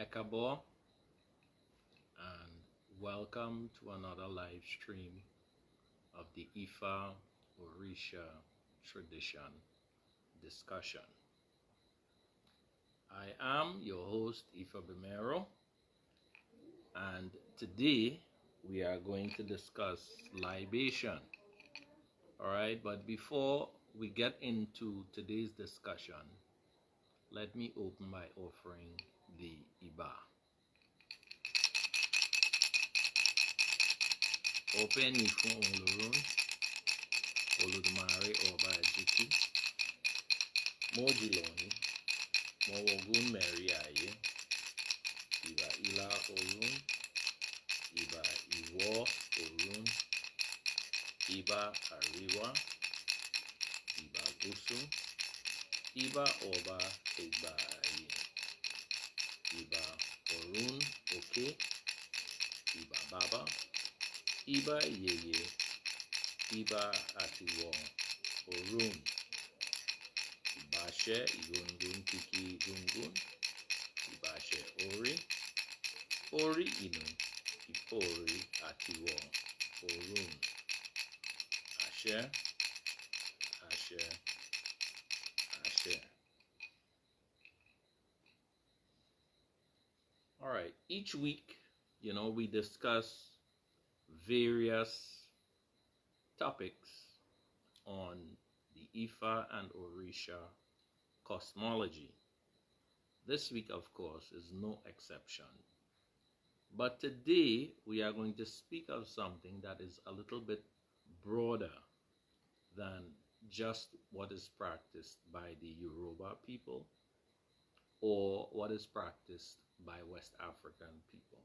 Ekabo, and welcome to another live stream of the Ifá-Orisa tradition discussion. I am your host, Ifá-Bimero, and today we are going to discuss libation. Alright, but before we get into today's discussion, let me open by offering the Iba. Open Ifun Olorun, Olodumare Oba Ejiki, Mojiloni, Mowogun Meriaye, Iba Ila Orun, Iba Iwo Orun, Iba Ariwa, Iba Gusu, Iba Oba Igba Aye, Iba Orun Oke, Iba Baba, Iba Yeye, Iba Atiwo Orun, Ibashe Igungun Kiki Gungun, Ibashe Ori, Ori Inu, Ipori Atiwo Orun, Ashe, Ashe, Ashe. All right, each week, we discuss various topics on the Ifa and Orisa cosmology. This week, of course, is no exception. But today, we are going to speak of something that is a little bit broader than just what is practiced by the Yoruba people or what is practiced by West African people.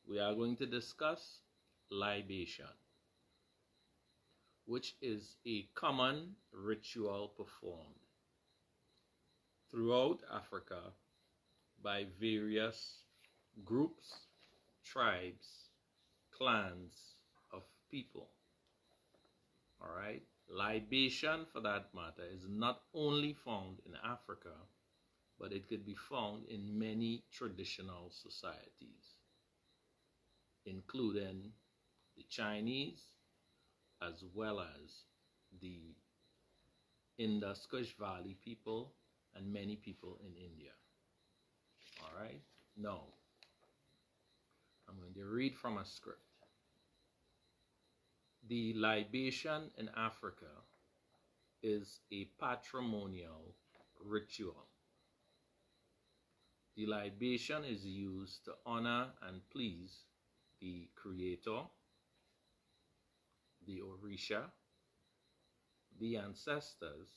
We are going to discuss libation, which is a common ritual performed throughout Africa by various groups, tribes, clans of people. All right? Libation, for that matter, is not only found in Africa, but it could be found in many traditional societies, including the Chinese, as well as the Indus Kush Valley people and many people in India. All right? Now, I'm going to read from a script. The libation in Africa is a patrimonial ritual. The libation is used to honor and please the Creator, the Orisha, the ancestors,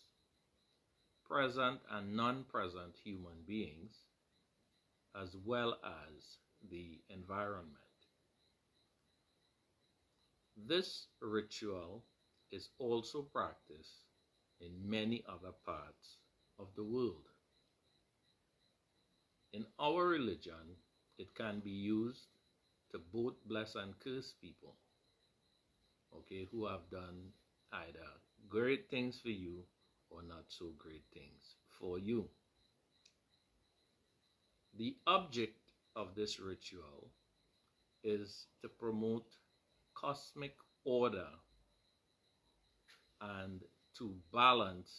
present and non-present human beings, as well as the environment. This ritual is also practiced in many other parts of the world. In our religion, it can be used to both bless and curse people, okay, who have done either great things for you or not so great things for you. The object of this ritual is to promote cosmic order and to balance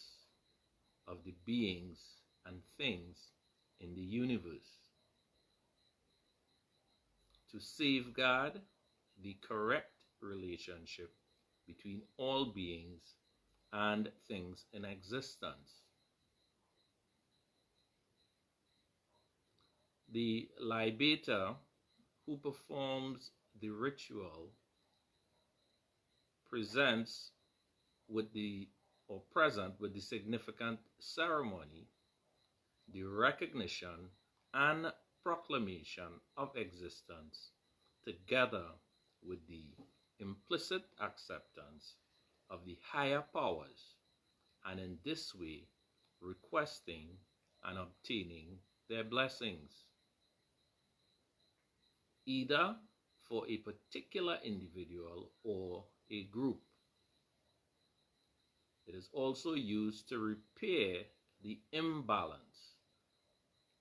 of the beings and things in the universe, to safeguard the correct relationship between all beings and things in existence. The libator who performs the ritual present with the significant ceremony, the recognition and proclamation of existence, together with the implicit acceptance of the higher powers, and in this way requesting and obtaining their blessings, either for a particular individual or a group. It is also used to repair the imbalance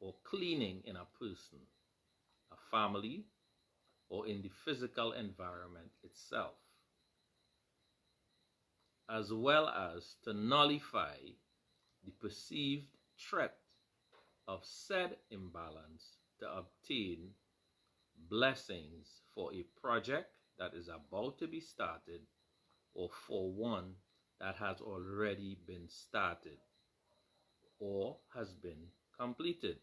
or cleaning in a person, a family, or in the physical environment itself, as well as to nullify the perceived threat of said imbalance to obtain blessings for a project that is about to be started or for one that has already been started or has been completed.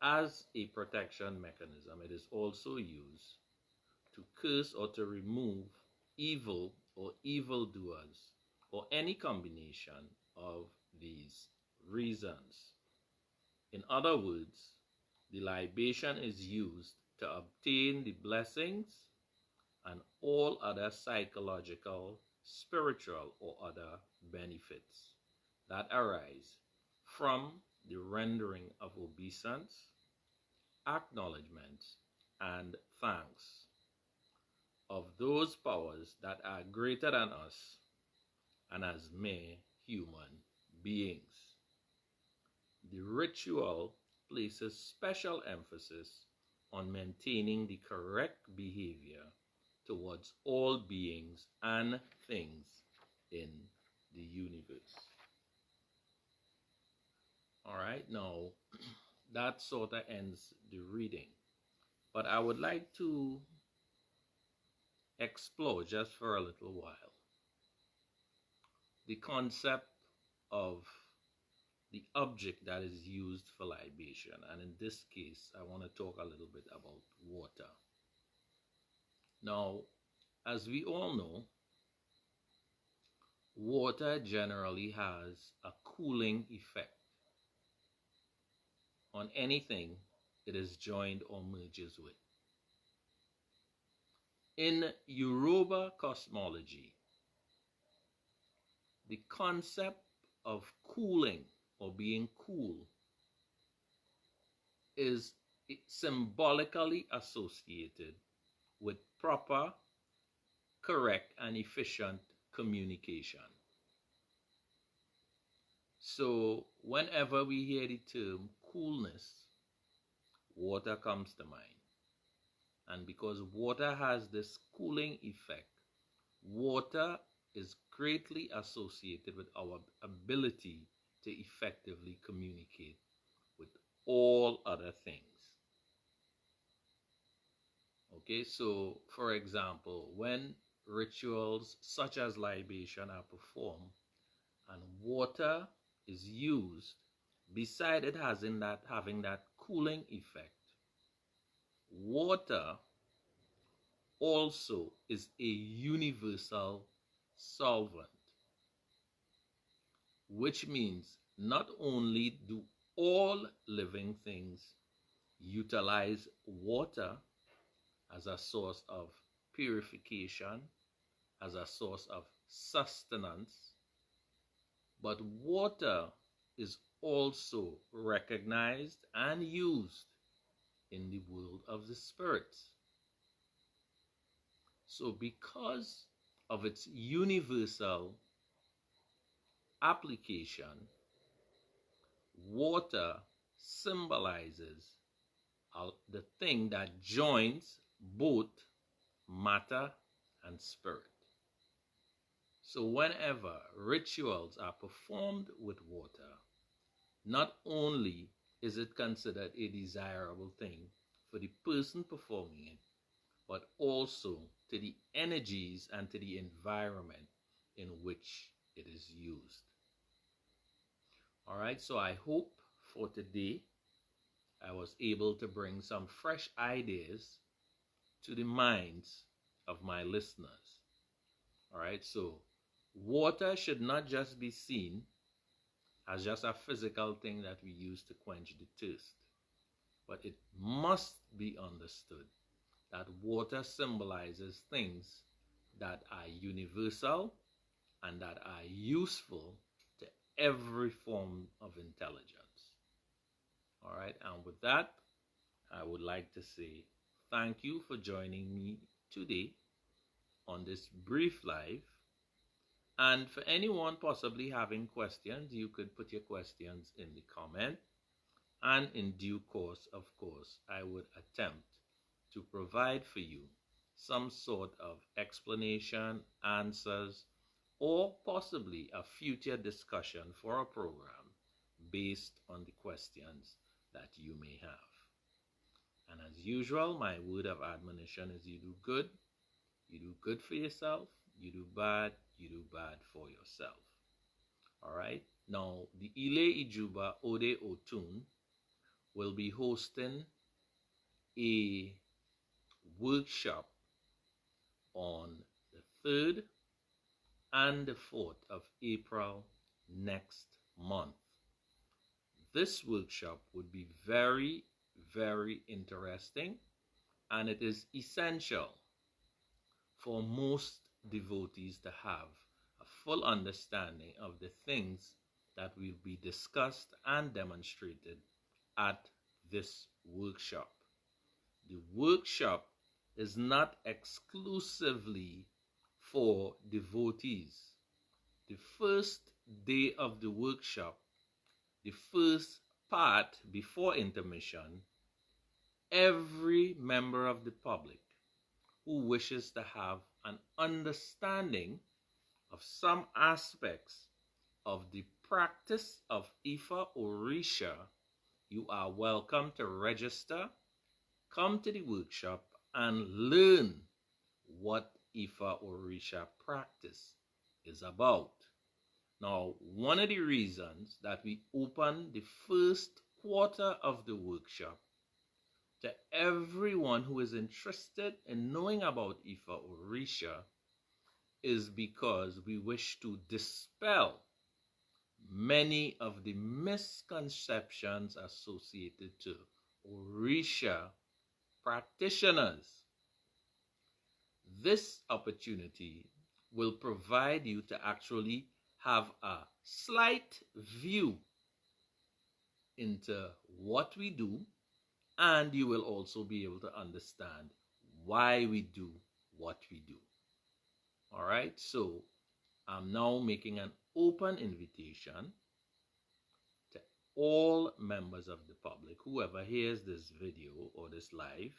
As a protection mechanism, it is also used to curse or to remove evil or evildoers, or any combination of these reasons. In other words, the libation is used to obtain the blessings and all other psychological, spiritual, or other benefits that arise from the rendering of obeisance, acknowledgement, and thanks of those powers that are greater than us and as mere human beings. The ritual places special emphasis on maintaining the correct behavior towards all beings and things in the universe. All right, now that sort of ends the reading, but I would like to explore just for a little while the concept of the object that is used for libation, and in this case I want to talk a little bit about water. Now, as we all know, water generally has a cooling effect on anything it is joined or merges with. In Yoruba cosmology, the concept of cooling or being cool is symbolically associated with proper, correct, and efficient communication. So whenever we hear the term coolness, water comes to mind. And because water has this cooling effect, water is greatly associated with our ability to effectively communicate with all other things. Okay, so for example, when rituals such as libation are performed and water is used, beside it having that cooling effect, water also is a universal solvent, which means not only do all living things utilize water as a source of purification, as a source of sustenance, but water is also recognized and used in the world of the spirits. So because of its universal application, water symbolizes the thing that joins both matter and spirit. So whenever rituals are performed with water, not only is it considered a desirable thing for the person performing it, but also to the energies and to the environment in which it is used. All right, so I hope for today I was able to bring some fresh ideas to the minds of my listeners. All right, so water should not just be seen as just a physical thing that we use to quench the thirst, but it must be understood that water symbolizes things that are universal and that are useful to every form of intelligence. All right, and with that, I would like to say thank you for joining me today on this brief live. And for anyone possibly having questions, you could put your questions in the comment. And in due course, of course, I would attempt to provide for you some sort of explanation, answers, or possibly a future discussion for a program based on the questions that you may have. And as usual, my word of admonition is you do good for yourself, you do bad for yourself. All right. Now, the Ile Ijuba Ode Otun will be hosting a workshop on the 3rd and the 4th of April next month. This workshop would be very, very interesting, and it is essential for most devotees to have a full understanding of the things that will be discussed and demonstrated at this workshop. The workshop is not exclusively for devotees. The first day of the workshop, the first part before intermission, every member of the public who wishes to have an understanding of some aspects of the practice of Ifá-Orisa, you are welcome to register, come to the workshop, and learn what Ifá-Orisa practice is about. Now, one of the reasons that we open the first quarter of the workshop to everyone who is interested in knowing about Ifá-Orisa is because we wish to dispel many of the misconceptions associated to Orisa practitioners. This opportunity will provide you to actually have a slight view into what we do, and you will also be able to understand why we do what we do. All right, so I'm now making an open invitation to all members of the public. Whoever hears this video or this live,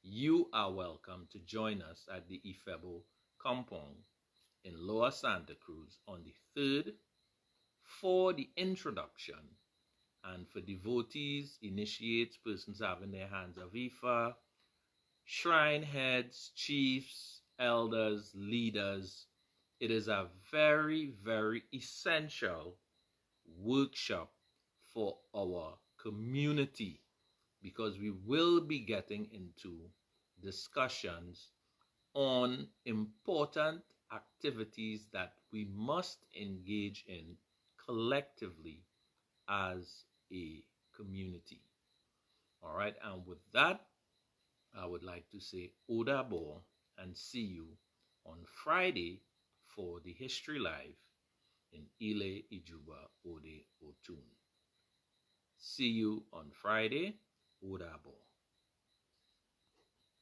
you are welcome to join us at the Ifebo compound in Lower Santa Cruz on the 3rd for the introduction and for devotees, initiates, persons having their hands of Ifa, shrine heads, chiefs, elders, leaders. It is a very, very essential workshop for our community because we will be getting into discussions on important activities that we must engage in collectively as a community. All right, and with that, I would like to say Odabo and see you on Friday for the History Live in Ile Ijuba Ode Otun. See you on Friday. Odabo.